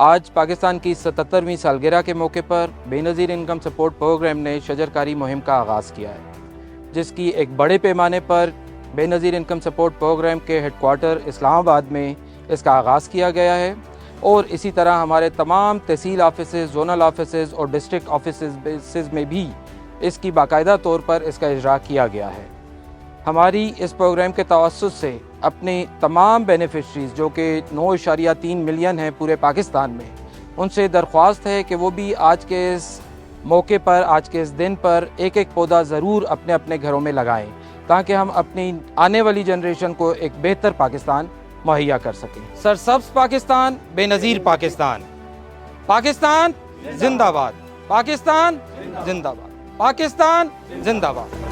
आज पाकिस्तान की 77वीं सालगिरह के मौके पर बेनज़ीर इनकम सपोर्ट प्रोग्राम ने शजरकारी मुहिम का आगाज़ किया है, जिसकी एक बड़े पैमाने पर बेनज़ीर इनकम सपोर्ट प्रोग्राम के हेडक्वार्टर इस्लामाबाद में इसका आगाज़ किया गया है और इसी तरह हमारे तमाम तहसील ऑफिसेज़, जोनल ऑफिसेज़ और डिस्ट्रिक्ट ऑफिसेज़ में भी इसकी बाकायदा तौर पर इसका इजरा किया गया है। हमारी इस प्रोग्राम के तवस्सुस से अपने तमाम बेनिफिशरीज़ जो कि 9.3 मिलियन हैं पूरे पाकिस्तान में, उनसे दरख्वास्त है कि वो भी आज के इस मौके पर, आज के इस दिन पर एक एक पौधा ज़रूर अपने अपने घरों में लगाएं, ताकि हम अपनी आने वाली जनरेशन को एक बेहतर पाकिस्तान मुहैया कर सकें। सरसब्ज़ पाकिस्तान, बेनज़ीर पाकिस्तान। पाकिस्तान जिंदाबाद, पाकिस्तान जिंदाबाद, पाकिस्तान जिंदाबाद।